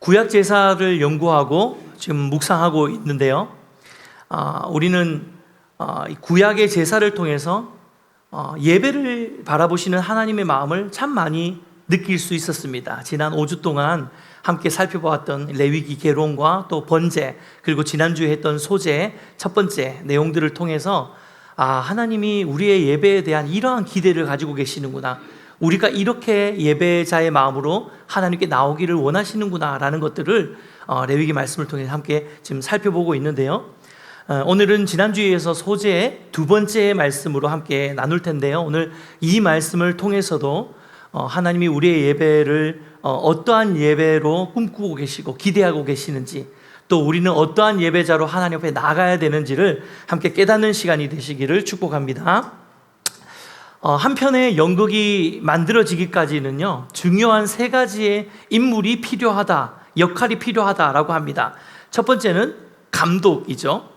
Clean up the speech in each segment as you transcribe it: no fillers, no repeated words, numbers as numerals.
구약 제사를 연구하고 지금 묵상하고 있는데요. 우리는 이 구약의 제사를 통해서 예배를 바라보시는 하나님의 마음을 참 많이 느낄 수 있었습니다. 지난 5주 동안 함께 살펴보았던 레위기 계론과 또 번제, 그리고 지난주에 했던 소제 첫 번째 내용들을 통해서 하나님이 우리의 예배에 대한 이러한 기대를 가지고 계시는구나, 우리가 이렇게 예배자의 마음으로 하나님께 나오기를 원하시는구나 라는 것들을 레위기 말씀을 통해 함께 지금 살펴보고 있는데요. 오늘은 지난주에 이어서 소제의 두 번째 말씀으로 함께 나눌 텐데요. 오늘 이 말씀을 통해서도 하나님이 우리의 예배를 어떠한 예배로 꿈꾸고 계시고 기대하고 계시는지, 또 우리는 어떠한 예배자로 하나님 앞에 나가야 되는지를 함께 깨닫는 시간이 되시기를 축복합니다. 한 편의 연극이 만들어지기까지는요, 중요한 세 가지의 인물이 필요하다, 역할이 필요하다라고 합니다. 첫 번째는 감독이죠.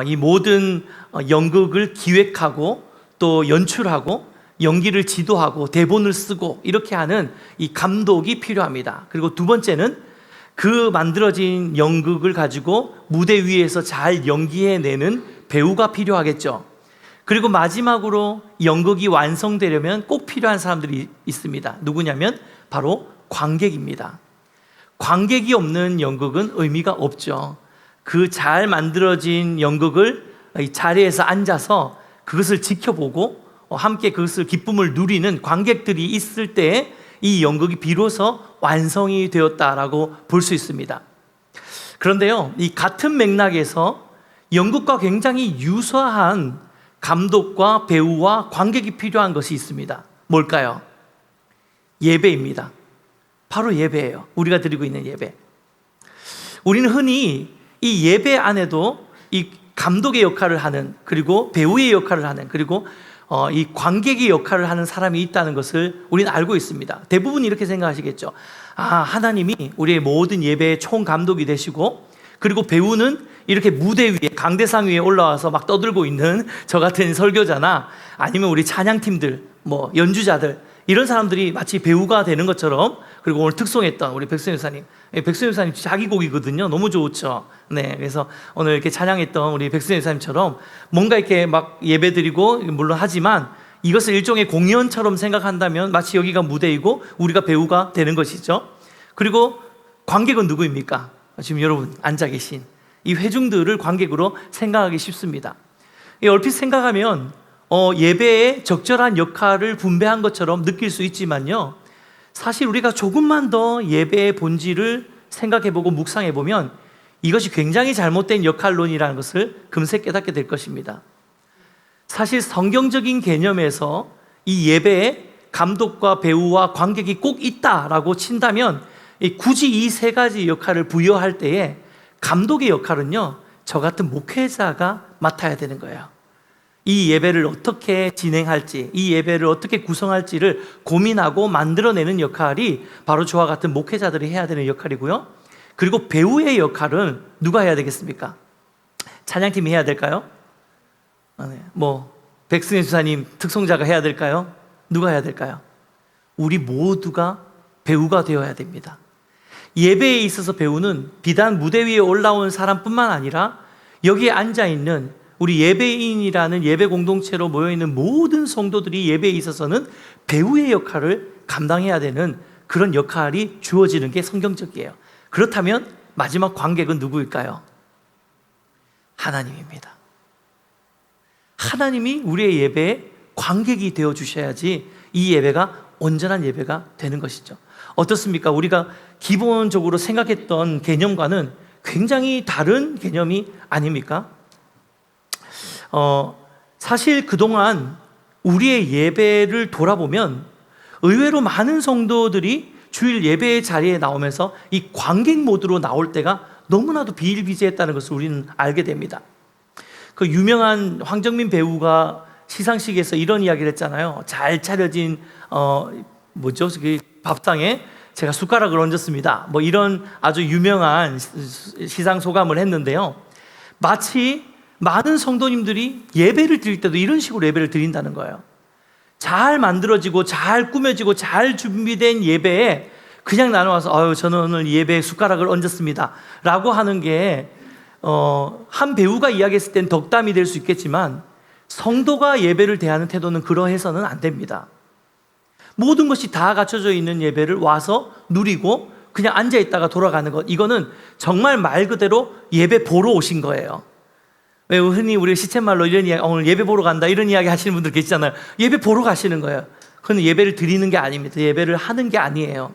이 모든 연극을 기획하고 또 연출하고 연기를 지도하고 대본을 쓰고 이렇게 하는 이 감독이 필요합니다. 그리고 두 번째는 그 만들어진 연극을 가지고 무대 위에서 잘 연기해내는 배우가 필요하겠죠. 그리고 마지막으로 연극이 완성되려면 꼭 필요한 사람들이 있습니다. 누구냐면 바로 관객입니다. 관객이 없는 연극은 의미가 없죠. 그 잘 만들어진 연극을 이 자리에서 앉아서 그것을 지켜보고 함께 그것을 기쁨을 누리는 관객들이 있을 때 이 연극이 비로소 완성이 되었다라고 볼 수 있습니다. 그런데요, 이 같은 맥락에서 연극과 굉장히 유사한 감독과 배우와 관객이 필요한 것이 있습니다. 뭘까요? 예배입니다. 바로 예배예요. 우리가 드리고 있는 예배. 우리는 흔히 이 예배 안에도 이 감독의 역할을 하는, 그리고 배우의 역할을 하는, 그리고 이 관객의 역할을 하는 사람이 있다는 것을 우리는 알고 있습니다. 대부분 이렇게 생각하시겠죠. 하나님이 우리의 모든 예배의 총감독이 되시고, 그리고 배우는 이렇게 무대 위에, 강대상 위에 올라와서 막 떠들고 있는 저 같은 설교자나 아니면 우리 찬양팀들, 연주자들, 이런 사람들이 마치 배우가 되는 것처럼. 그리고 오늘 특송했던 우리 백수현 목사님, 백수현 목사님 자기 곡이거든요. 너무 좋죠. 네, 그래서 오늘 이렇게 찬양했던 우리 백수현 목사님처럼 뭔가 이렇게 막 예배드리고, 물론 하지만 이것을 일종의 공연처럼 생각한다면 마치 여기가 무대이고 우리가 배우가 되는 것이죠. 그리고 관객은 누구입니까? 지금 여러분 앉아 계신 이 회중들을 관객으로 생각하기 쉽습니다. 얼핏 생각하면 예배에 적절한 역할을 분배한 것처럼 느낄 수 있지만요, 사실 우리가 조금만 더 예배의 본질을 생각해보고 묵상해보면 이것이 굉장히 잘못된 역할론이라는 것을 금세 깨닫게 될 것입니다. 사실 성경적인 개념에서 이 예배에 감독과 배우와 관객이 꼭 있다라고 친다면 굳이 이 세 가지 역할을 부여할 때에 감독의 역할은요, 저 같은 목회자가 맡아야 되는 거예요. 이 예배를 어떻게 진행할지, 이 예배를 어떻게 구성할지를 고민하고 만들어내는 역할이 바로 저와 같은 목회자들이 해야 되는 역할이고요. 그리고 배우의 역할은 누가 해야 되겠습니까? 찬양팀이 해야 될까요? 백승현 수사님 특송자가 해야 될까요? 누가 해야 될까요? 우리 모두가 배우가 되어야 됩니다. 예배에 있어서 배우는 비단 무대 위에 올라온 사람뿐만 아니라 여기에 앉아있는 우리 예배인이라는 예배 공동체로 모여있는 모든 성도들이 예배에 있어서는 배우의 역할을 감당해야 되는 그런 역할이 주어지는 게 성경적이에요. 그렇다면 마지막 관객은 누구일까요? 하나님입니다. 하나님이 우리의 예배에 관객이 되어 주셔야지 이 예배가 온전한 예배가 되는 것이죠. 어떻습니까? 우리가 기본적으로 생각했던 개념과는 굉장히 다른 개념이 아닙니까? 사실 그동안 우리의 예배를 돌아보면 의외로 많은 성도들이 주일 예배의 자리에 나오면서 이 관객 모드로 나올 때가 너무나도 비일비재했다는 것을 우리는 알게 됩니다. 그 유명한 황정민 배우가 시상식에서 이런 이야기를 했잖아요. 잘 차려진 그 밥상에 제가 숟가락을 얹었습니다. 이런 아주 유명한 시상 소감을 했는데요. 마치 많은 성도님들이 예배를 드릴 때도 이런 식으로 예배를 드린다는 거예요. 잘 만들어지고 잘 꾸며지고 잘 준비된 예배에 그냥 나눠와서 저는 오늘 예배에 숟가락을 얹었습니다 라고 하는 게 한 배우가 이야기했을 땐 덕담이 될 수 있겠지만 성도가 예배를 대하는 태도는 그러해서는 안 됩니다. 모든 것이 다 갖춰져 있는 예배를 와서 누리고 그냥 앉아있다가 돌아가는 것, 이거는 정말 말 그대로 예배 보러 오신 거예요. 왜 흔히 우리 시쳇말로 이런 이야기, 오늘 예배 보러 간다 이런 이야기 하시는 분들 계시잖아요. 예배 보러 가시는 거예요. 그건 예배를 드리는 게 아닙니다. 예배를 하는 게 아니에요.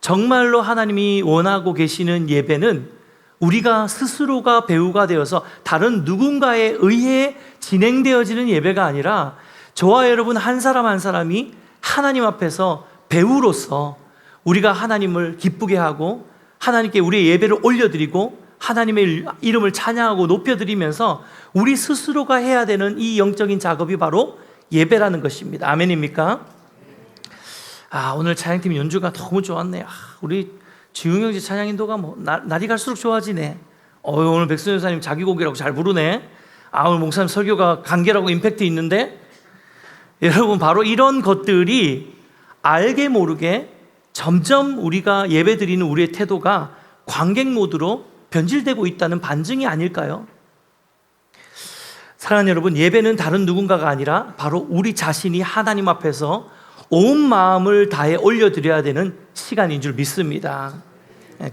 정말로 하나님이 원하고 계시는 예배는 우리가 스스로가 배우가 되어서 다른 누군가에 의해 진행되어지는 예배가 아니라 저와 여러분 한 사람 한 사람이 하나님 앞에서 배우로서 우리가 하나님을 기쁘게 하고 하나님께 우리의 예배를 올려드리고 하나님의 이름을 찬양하고 높여드리면서 우리 스스로가 해야 되는 이 영적인 작업이 바로 예배라는 것입니다. 아멘입니까? 오늘 찬양팀 연주가 너무 좋았네요. 우리 지웅 형제 찬양 인도가 날이 갈수록 좋아지네. 오늘 백순 여사님 자기 곡이라고 잘 부르네. 오늘 목사님 설교가 간결하고 임팩트 있는데, 여러분 바로 이런 것들이 알게 모르게 점점 우리가 예배드리는 우리의 태도가 관객 모드로 변질되고 있다는 반증이 아닐까요? 사랑하는 여러분, 예배는 다른 누군가가 아니라 바로 우리 자신이 하나님 앞에서 온 마음을 다해 올려드려야 되는 시간인 줄 믿습니다.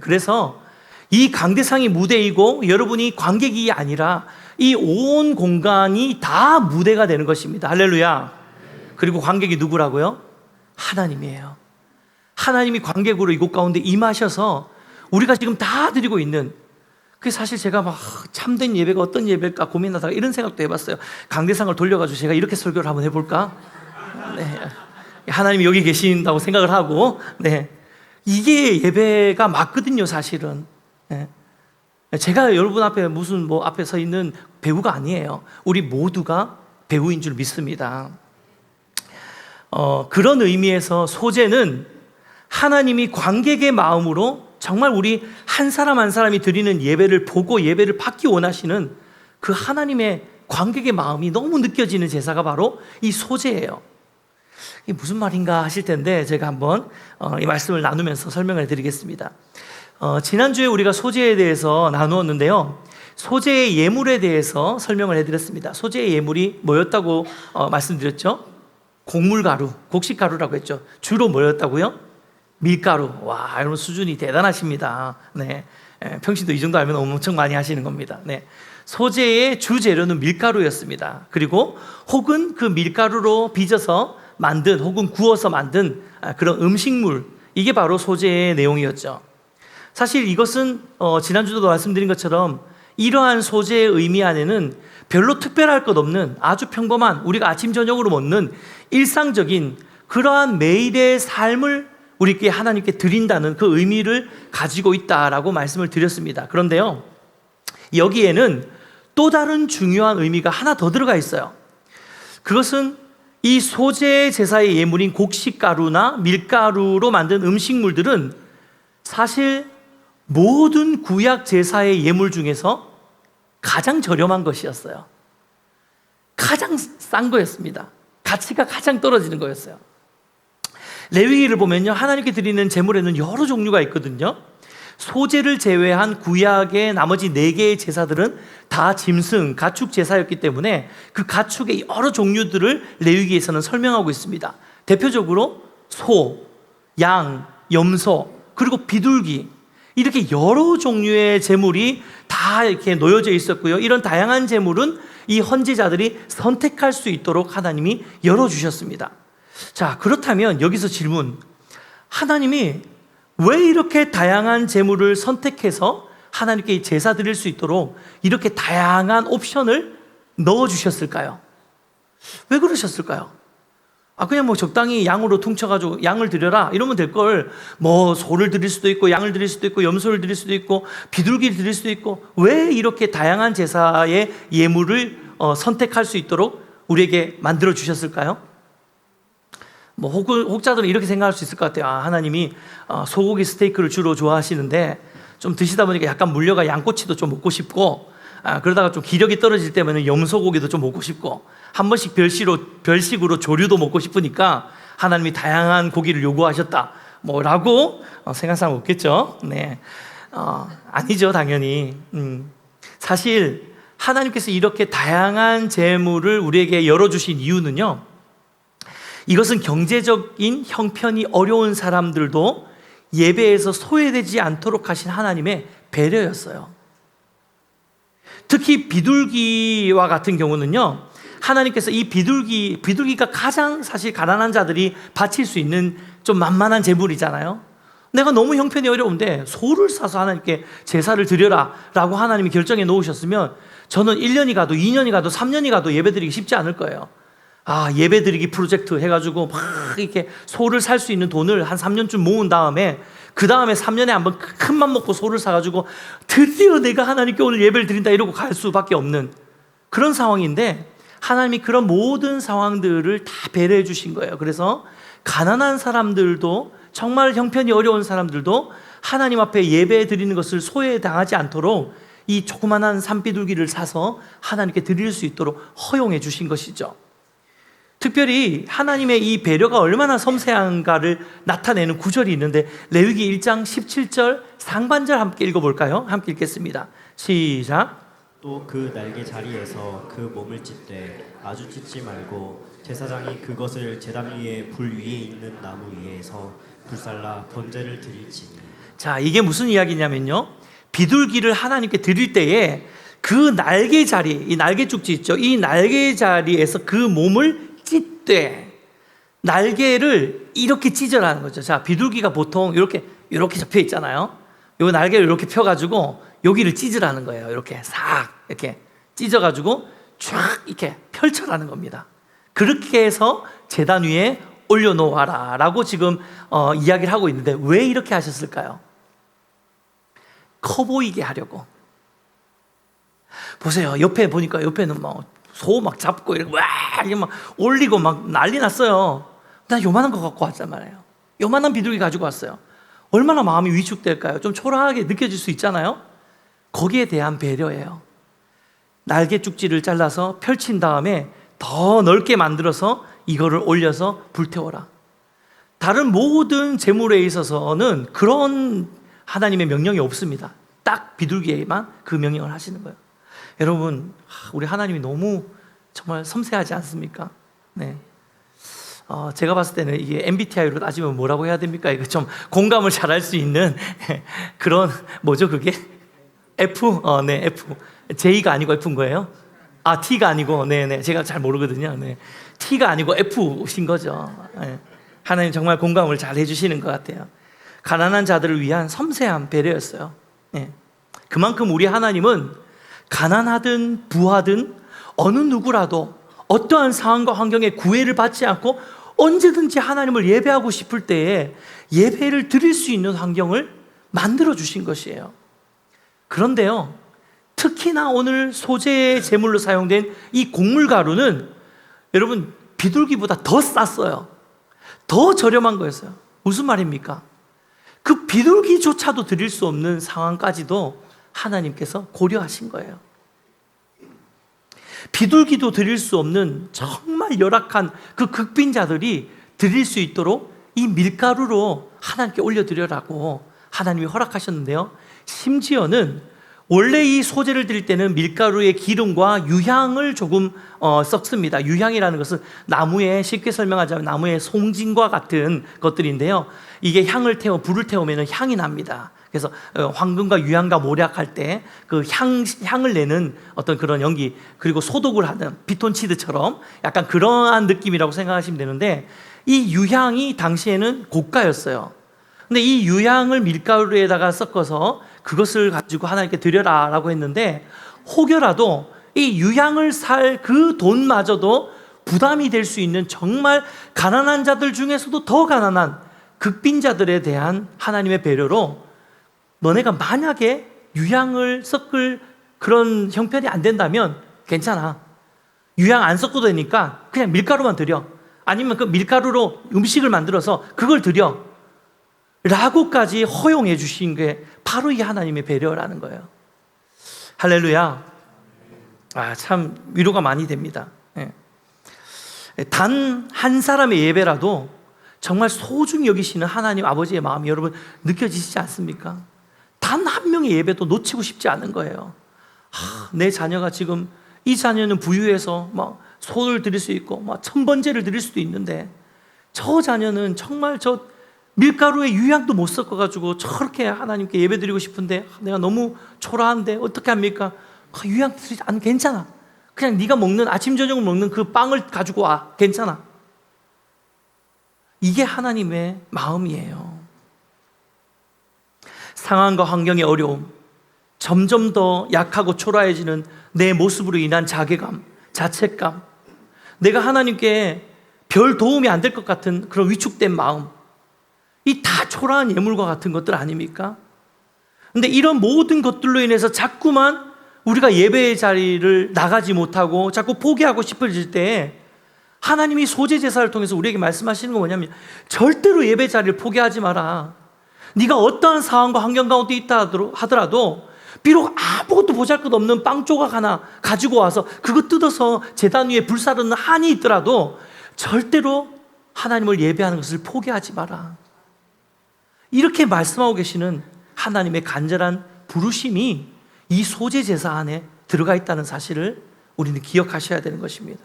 그래서 이 강대상이 무대이고 여러분이 관객이 아니라 이 온 공간이 다 무대가 되는 것입니다. 할렐루야. 그리고 관객이 누구라고요? 하나님이에요. 하나님이 관객으로 이곳 가운데 임하셔서 우리가 지금 다 드리고 있는, 그게 사실 제가 참된 예배가 어떤 예배일까 고민하다가 이런 생각도 해봤어요. 강대상을 돌려가지고 제가 이렇게 설교를 한번 해볼까? 네. 하나님이 여기 계신다고 생각을 하고, 이게 예배가 맞거든요, 사실은. 제가 여러분 앞에 무슨 앞에 서 있는 배우가 아니에요. 우리 모두가 배우인 줄 믿습니다. 그런 의미에서 소재는 하나님이 관객의 마음으로 정말 우리 한 사람 한 사람이 드리는 예배를 보고 예배를 받기 원하시는 그 하나님의 관객의 마음이 너무 느껴지는 제사가 바로 이 소재예요. 이게 무슨 말인가 하실 텐데 제가 한번 이 말씀을 나누면서 설명을 드리겠습니다. 지난주에 우리가 소재에 대해서 나누었는데요, 소재의 예물에 대해서 설명을 해드렸습니다. 소재의 예물이 뭐였다고 말씀드렸죠? 곡물가루, 곡식가루라고 했죠. 주로 뭐였다고요? 밀가루. 와, 여러분 수준이 대단하십니다. 평신도 이 정도 알면 엄청 많이 하시는 겁니다. 소재의 주재료는 밀가루였습니다. 그리고 혹은 그 밀가루로 빚어서 만든 혹은 구워서 만든 그런 음식물, 이게 바로 소재의 내용이었죠. 사실 이것은 지난주도 말씀드린 것처럼 이러한 소재의 의미 안에는 별로 특별할 것 없는 아주 평범한 우리가 아침 저녁으로 먹는 일상적인 그러한 매일의 삶을 우리께 하나님께 드린다는 그 의미를 가지고 있다라고 말씀을 드렸습니다. 그런데요, 여기에는 또 다른 중요한 의미가 하나 더 들어가 있어요. 그것은 이 소재 제사의 예물인 곡식가루나 밀가루로 만든 음식물들은 사실 모든 구약 제사의 예물 중에서 가장 저렴한 것이었어요. 가장 싼 거였습니다. 가치가 가장 떨어지는 거였어요. 레위기를 보면요, 하나님께 드리는 제물에는 여러 종류가 있거든요. 소재를 제외한 구약의 나머지 4개의 제사들은 다 짐승, 가축 제사였기 때문에 그 가축의 여러 종류들을 레위기에서는 설명하고 있습니다. 대표적으로 소, 양, 염소, 그리고 비둘기, 이렇게 여러 종류의 제물이 다 이렇게 놓여져 있었고요. 이런 다양한 제물은 이 헌제자들이 선택할 수 있도록 하나님이 열어주셨습니다. 자, 그렇다면 여기서 질문, 하나님이 왜 이렇게 다양한 제물을 선택해서 하나님께 제사 드릴 수 있도록 이렇게 다양한 옵션을 넣어주셨을까요? 왜 그러셨을까요? 그냥 적당히 양으로 퉁쳐가지고 양을 드려라 이러면 될 걸, 소를 드릴 수도 있고 양을 드릴 수도 있고 염소를 드릴 수도 있고 비둘기를 드릴 수도 있고, 왜 이렇게 다양한 제사의 예물을 선택할 수 있도록 우리에게 만들어 주셨을까요? 혹자들은 이렇게 생각할 수 있을 것 같아요. 하나님이 소고기 스테이크를 주로 좋아하시는데 좀 드시다 보니까 약간 물려가 양꼬치도 좀 먹고 싶고, 그러다가 좀 기력이 떨어질 때면 염소고기도 좀 먹고 싶고, 한 번씩 별식으로 조류도 먹고 싶으니까 하나님이 다양한 고기를 요구하셨다, 뭐라고 생각할 사람 없겠죠. 네, 아니죠, 당연히. 사실 하나님께서 이렇게 다양한 재물을 우리에게 열어주신 이유는요, 이것은 경제적인 형편이 어려운 사람들도 예배에서 소외되지 않도록 하신 하나님의 배려였어요. 특히 비둘기와 같은 경우는요, 하나님께서 이 비둘기가 가장 사실 가난한 자들이 바칠 수 있는 좀 만만한 재물이잖아요. 내가 너무 형편이 어려운데 소를 사서 하나님께 제사를 드려라 라고 하나님이 결정해 놓으셨으면 저는 1년이 가도 2년이 가도 3년이 가도 예배드리기 쉽지 않을 거예요. 예배드리기 프로젝트 해가지고 막 이렇게 소를 살 수 있는 돈을 한 3년쯤 모은 다음에 그 다음에 3년에 한번 큰 맘 먹고 소를 사가지고 드디어 내가 하나님께 오늘 예배를 드린다 이러고 갈 수밖에 없는 그런 상황인데, 하나님이 그런 모든 상황들을 다 배려해 주신 거예요. 그래서 가난한 사람들도, 정말 형편이 어려운 사람들도 하나님 앞에 예배 드리는 것을 소외당하지 않도록 이 조그만한 산비둘기를 사서 하나님께 드릴 수 있도록 허용해 주신 것이죠. 특별히 하나님의 이 배려가 얼마나 섬세한가를 나타내는 구절이 있는데, 레위기 1장 17절 상반절 함께 읽어볼까요? 함께 읽겠습니다. 시작. 또 그 날개 자리에서 그 몸을 찢되 아주 찢지 말고 제사장이 그것을 제단 위에 불 위에 있는 나무 위에서 불살라 번제를 드릴지니. 자, 이게 무슨 이야기냐면요, 비둘기를 하나님께 드릴 때에 그 날개 자리, 이 날개죽지 있죠, 이 날개 자리에서 그 몸을 찢되, 날개를 이렇게 찢으라는 거죠. 자, 비둘기가 보통 이렇게 접혀 있잖아요. 요 날개를 이렇게 펴가지고 여기를 찢으라는 거예요. 이렇게 싹 이렇게 찢어가지고 쫙 이렇게 펼쳐라는 겁니다. 그렇게 해서 제단 위에 올려놓아라 라고 지금 이야기를 하고 있는데, 왜 이렇게 하셨을까요? 커 보이게 하려고. 보세요, 옆에 보니까 옆에는 막 소 막 잡고 이렇게 막 올리고 막 난리 났어요. 나 요만한 거 갖고 왔단 말이에요. 요만한 비둘기 가지고 왔어요. 얼마나 마음이 위축될까요? 좀 초라하게 느껴질 수 있잖아요. 거기에 대한 배려예요. 날개 쭉지를 잘라서 펼친 다음에 더 넓게 만들어서 이거를 올려서 불태워라. 다른 모든 제물에 있어서는 그런 하나님의 명령이 없습니다. 딱 비둘기에만 그 명령을 하시는 거예요. 여러분, 우리 하나님이 너무 정말 섬세하지 않습니까? 네. 제가 봤을 때는 이게 MBTI로 따지면 뭐라고 해야 됩니까? 이거 좀 공감을 잘할 수 있는 그런, 뭐죠 그게? F? 네, F. J가 아니고 F인 거예요? T가 아니고, 네네. 제가 잘 모르거든요. 네. T가 아니고 F신 거죠. 네. 하나님 정말 공감을 잘 해주시는 것 같아요. 가난한 자들을 위한 섬세한 배려였어요. 네. 그만큼 우리 하나님은 가난하든 부하든 어느 누구라도 어떠한 상황과 환경에 구애를 받지 않고 언제든지 하나님을 예배하고 싶을 때에 예배를 드릴 수 있는 환경을 만들어 주신 것이에요. 그런데요, 특히나 오늘 소재의 제물로 사용된 이 곡물가루는 여러분 비둘기보다 더 쌌어요. 더 저렴한 거였어요. 무슨 말입니까? 그 비둘기조차도 드릴 수 없는 상황까지도 하나님께서 고려하신 거예요. 비둘기도 드릴 수 없는 정말 열악한 그 극빈자들이 드릴 수 있도록 이 밀가루로 하나님께 올려드려라고 하나님이 허락하셨는데요, 심지어는 원래 이 소재를 드릴 때는 밀가루의 기름과 유향을 조금 섞습니다. 유향이라는 것은 나무에, 쉽게 설명하자면 나무의 송진과 같은 것들인데요, 이게 불을 태우면 향이 납니다. 그래서 황금과 유향과 모략할 때 그 향을 내는 어떤 그런 연기, 그리고 소독을 하는 피톤치드처럼 약간 그러한 느낌이라고 생각하시면 되는데, 이 유향이 당시에는 고가였어요. 근데 이 유향을 밀가루에다가 섞어서 그것을 가지고 하나님께 드려라 라고 했는데, 혹여라도 이 유향을 살 그 돈마저도 부담이 될 수 있는 정말 가난한 자들 중에서도 더 가난한 극빈자들에 대한 하나님의 배려로, 너네가 만약에 유향을 섞을 그런 형편이 안 된다면 괜찮아, 유향 안 섞어도 되니까 그냥 밀가루만 드려, 아니면 그 밀가루로 음식을 만들어서 그걸 드려 라고까지 허용해 주신 게 바로 이 하나님의 배려라는 거예요. 할렐루야. 참 위로가 많이 됩니다. 단 한 사람의 예배라도 정말 소중히 여기시는 하나님 아버지의 마음이 여러분 느껴지시지 않습니까? 단 한 명의 예배도 놓치고 싶지 않은 거예요. 내 자녀가 지금 이 자녀는 부유해서 막 소를 드릴 수 있고 막 천번제를 드릴 수도 있는데 저 자녀는 정말 저 밀가루에 유향도 못 섞어가지고 저렇게 하나님께 예배 드리고 싶은데 내가 너무 초라한데 어떻게 합니까? 유향 드리지 않 괜찮아. 그냥 네가 먹는 아침 저녁을 먹는 그 빵을 가지고 와. 괜찮아. 이게 하나님의 마음이에요. 상황과 환경의 어려움, 점점 더 약하고 초라해지는 내 모습으로 인한 자괴감, 자책감, 내가 하나님께 별 도움이 안 될 것 같은 그런 위축된 마음, 이 다 초라한 예물과 같은 것들 아닙니까? 근데 이런 모든 것들로 인해서 자꾸만 우리가 예배의 자리를 나가지 못하고 자꾸 포기하고 싶어질 때 하나님이 소재 제사를 통해서 우리에게 말씀하시는 건 뭐냐면 절대로 예배 자리를 포기하지 마라. 네가 어떠한 상황과 환경 가운데 있다 하더라도 비록 아무것도 보잘것없는 빵 조각 하나 가지고 와서 그거 뜯어서 제단 위에 불사르는 한이 있더라도 절대로 하나님을 예배하는 것을 포기하지 마라. 이렇게 말씀하고 계시는 하나님의 간절한 부르심이 이 소재 제사 안에 들어가 있다는 사실을 우리는 기억하셔야 되는 것입니다.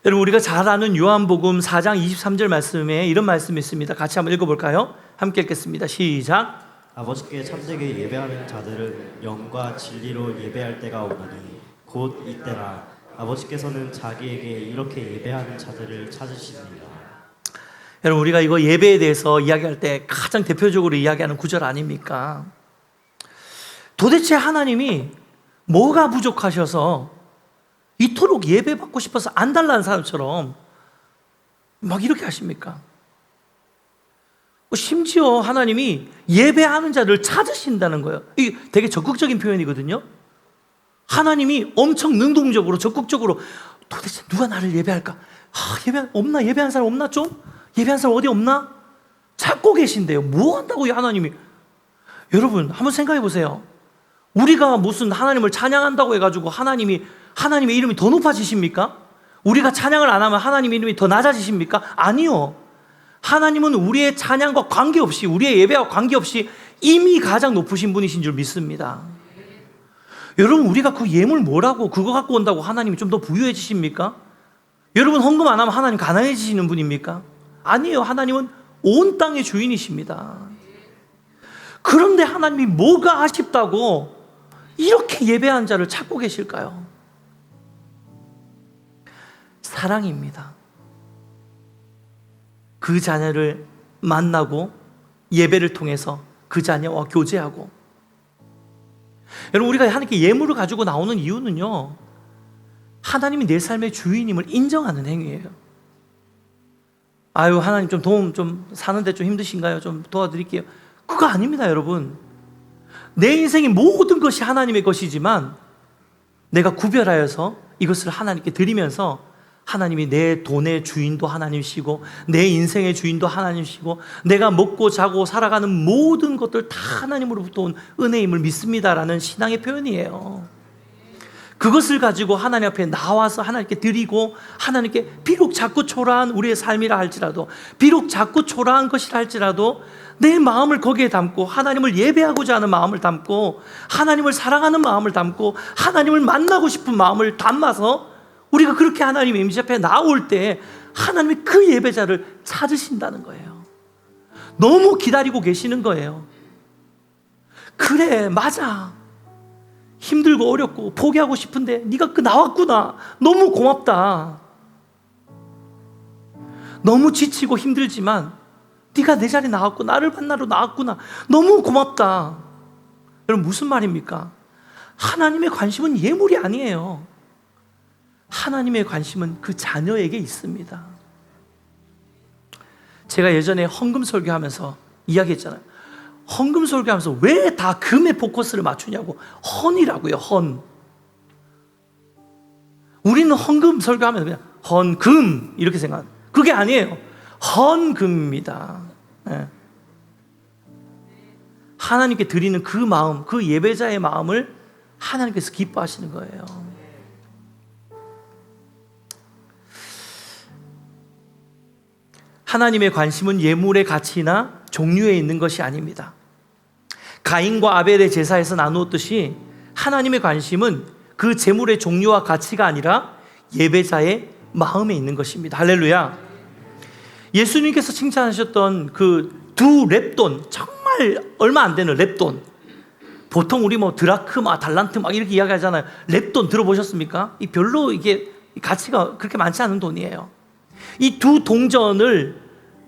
여러분, 우리가 잘 아는 요한복음 4장 23절 말씀에 이런 말씀이 있습니다. 같이 한번 읽어볼까요? 함께 읽겠습니다. 시작. 아버지께 참되게 예배하는 자들은 영과 진리로 예배할 때가 오나니 곧 이때라. 아버지께서는 자기에게 이렇게 예배하는 자들을 찾으시느니라. 여러분, 우리가 이거 예배에 대해서 이야기할 때 가장 대표적으로 이야기하는 구절 아닙니까? 도대체 하나님이 뭐가 부족하셔서 이토록 예배받고 싶어서 안 달라는 사람처럼 막 이렇게 하십니까? 심지어 하나님이 예배하는 자를 찾으신다는 거예요. 이게 되게 적극적인 표현이거든요. 하나님이 엄청 능동적으로 적극적으로 도대체 누가 나를 예배할까? 없나? 예배한 사람 없나 좀? 예배한 사람 어디 없나? 찾고 계신데요. 뭐 한다고요, 하나님이? 여러분, 한번 생각해 보세요. 우리가 무슨 하나님을 찬양한다고 해가지고 하나님의 이름이 더 높아지십니까? 우리가 찬양을 안 하면 하나님의 이름이 더 낮아지십니까? 아니요. 하나님은 우리의 찬양과 관계없이, 우리의 예배와 관계없이 이미 가장 높으신 분이신 줄 믿습니다. 여러분, 우리가 그 예물 뭐라고 그거 갖고 온다고 하나님이 좀 더 부유해지십니까? 여러분, 헌금 안 하면 하나님 가난해지시는 분입니까? 아니에요. 하나님은 온 땅의 주인이십니다. 그런데 하나님이 뭐가 아쉽다고 이렇게 예배한 자를 찾고 계실까요? 사랑입니다. 그 자녀를 만나고 예배를 통해서 그 자녀와 교제하고. 여러분, 우리가 하나님께 예물을 가지고 나오는 이유는요, 하나님이 내 삶의 주인임을 인정하는 행위예요. 하나님 좀 도움 좀 사는데 좀 힘드신가요? 좀 도와드릴게요. 그거 아닙니다, 여러분. 내 인생의 모든 것이 하나님의 것이지만 내가 구별하여서 이것을 하나님께 드리면서 하나님이 내 돈의 주인도 하나님이시고 내 인생의 주인도 하나님이시고 내가 먹고 자고 살아가는 모든 것들 다 하나님으로부터 온 은혜임을 믿습니다라는 신앙의 표현이에요. 그것을 가지고 하나님 앞에 나와서 하나님께 드리고, 하나님께 비록 자꾸 초라한 우리의 삶이라 할지라도, 비록 자꾸 초라한 것이라 할지라도 내 마음을 거기에 담고 하나님을 예배하고자 하는 마음을 담고 하나님을 사랑하는 마음을 담고 하나님을 만나고 싶은 마음을 담아서 우리가 그렇게 하나님의 임재 앞에 나올 때 하나님이 그 예배자를 찾으신다는 거예요. 너무 기다리고 계시는 거예요. 그래, 맞아. 힘들고 어렵고 포기하고 싶은데 네가 나왔구나. 너무 고맙다. 너무 지치고 힘들지만 네가 내 자리에 나왔고 나를 만나러 나왔구나. 너무 고맙다. 여러분, 무슨 말입니까? 하나님의 관심은 예물이 아니에요. 하나님의 관심은 그 자녀에게 있습니다. 제가 예전에 헌금 설교하면서 이야기했잖아요. 헌금 설교하면서 왜 다 금에 포커스를 맞추냐고. 헌이라고요, 헌. 우리는 헌금 설교하면 그냥 헌금 이렇게 생각합니다. 그게 아니에요. 헌금입니다. 네. 하나님께 드리는 그 마음, 그 예배자의 마음을 하나님께서 기뻐하시는 거예요. 하나님의 관심은 예물의 가치나 종류에 있는 것이 아닙니다. 가인과 아벨의 제사에서 나누었듯이 하나님의 관심은 그 제물의 종류와 가치가 아니라 예배자의 마음에 있는 것입니다. 할렐루야. 예수님께서 칭찬하셨던 그 두 렙돈, 정말 얼마 안 되는 렙돈, 보통 우리 뭐 드라크마, 달란트 막 이렇게 이야기하잖아요. 렙돈 들어보셨습니까? 이 별로 이게 가치가 그렇게 많지 않은 돈이에요. 이 두 동전을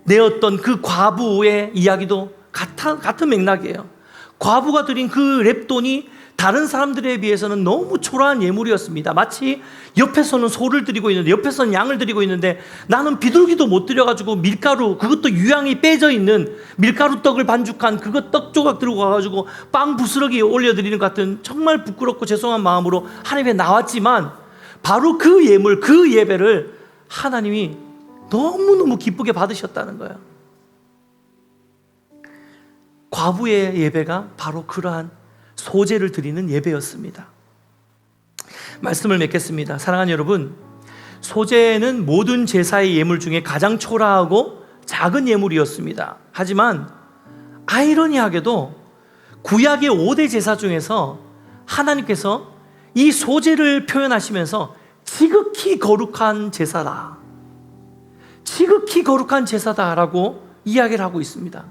내었던 그 과부의 이야기도 같은 맥락이에요. 과부가 드린 그 렙돈이 다른 사람들에 비해서는 너무 초라한 예물이었습니다. 마치 옆에서는 소를 드리고 있는데, 옆에서는 양을 드리고 있는데, 나는 비둘기도 못 드려가지고 밀가루, 그것도 유향이 빼져 있는 밀가루 떡을 반죽한 그거 떡 조각 들고 가가지고 빵 부스러기 올려드리는 것 같은 정말 부끄럽고 죄송한 마음으로 하나님에 나왔지만, 바로 그 예물, 그 예배를 하나님이 너무너무 기쁘게 받으셨다는 거예요. 과부의 예배가 바로 그러한 소제를 드리는 예배였습니다. 말씀을 맺겠습니다. 사랑하는 여러분, 소제는 모든 제사의 예물 중에 가장 초라하고 작은 예물이었습니다. 하지만 아이러니하게도 구약의 5대 제사 중에서 하나님께서 이 소제를 표현하시면서 지극히 거룩한 제사다, 지극히 거룩한 제사다라고 이야기를 하고 있습니다.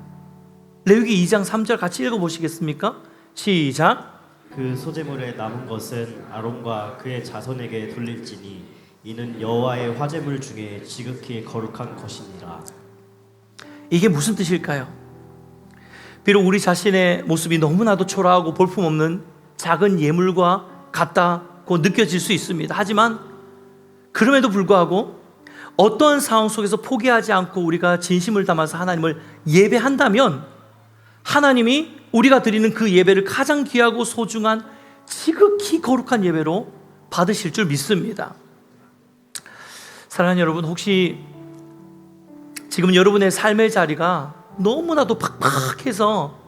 레위기 2장 3절 같이 읽어보시겠습니까? 시작. 그 소제물에 남은 것은 아론과 그의 자손에게 돌릴지니 이는 여호와의 화제물 중에 지극히 거룩한 것이니라. 이게 무슨 뜻일까요? 비록 우리 자신의 모습이 너무나도 초라하고 볼품없는 작은 예물과 같다고 느껴질 수 있습니다. 하지만 그럼에도 불구하고 어떠한 상황 속에서 포기하지 않고 우리가 진심을 담아서 하나님을 예배한다면 하나님이 우리가 드리는 그 예배를 가장 귀하고 소중한 지극히 거룩한 예배로 받으실 줄 믿습니다. 사랑하는 여러분, 혹시 지금 여러분의 삶의 자리가 너무나도 팍팍해서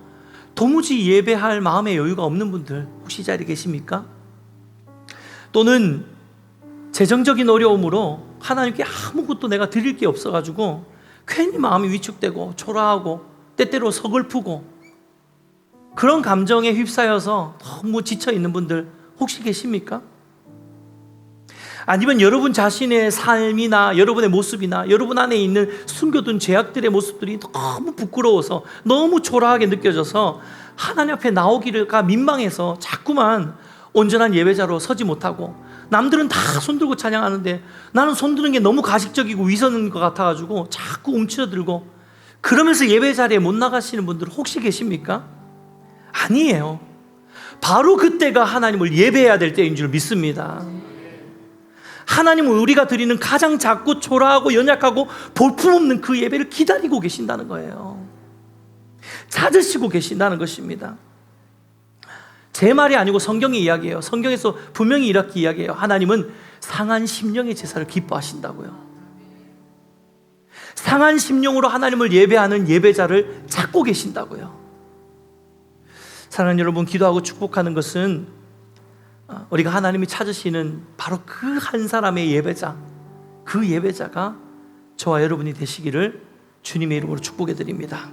도무지 예배할 마음의 여유가 없는 분들 혹시 이 자리에 계십니까? 또는 재정적인 어려움으로 하나님께 아무것도 내가 드릴 게 없어가지고 괜히 마음이 위축되고 초라하고 때때로 서글프고 그런 감정에 휩싸여서 너무 지쳐있는 분들 혹시 계십니까? 아니면 여러분 자신의 삶이나 여러분의 모습이나 여러분 안에 있는 숨겨둔 죄악들의 모습들이 너무 부끄러워서 너무 초라하게 느껴져서 하나님 앞에 나오기가 민망해서 자꾸만 온전한 예배자로 서지 못하고, 남들은 다 손들고 찬양하는데 나는 손드는 게 너무 가식적이고 위선인 것 같아가지고 자꾸 움츠러들고 그러면서 예배 자리에 못 나가시는 분들 혹시 계십니까? 아니에요. 바로 그때가 하나님을 예배해야 될 때인 줄 믿습니다. 하나님은 우리가 드리는 가장 작고 초라하고 연약하고 볼품없는 그 예배를 기다리고 계신다는 거예요. 찾으시고 계신다는 것입니다. 제 말이 아니고 성경의 이야기예요. 성경에서 분명히 이렇게 이야기해요. 하나님은 상한 심령의 제사를 기뻐하신다고요. 상한 심령으로 하나님을 예배하는 예배자를 찾고 계신다고요. 사랑하는 여러분, 기도하고 축복하는 것은 우리가 하나님이 찾으시는 바로 그 한 사람의 예배자, 그 예배자가 저와 여러분이 되시기를 주님의 이름으로 축복해 드립니다.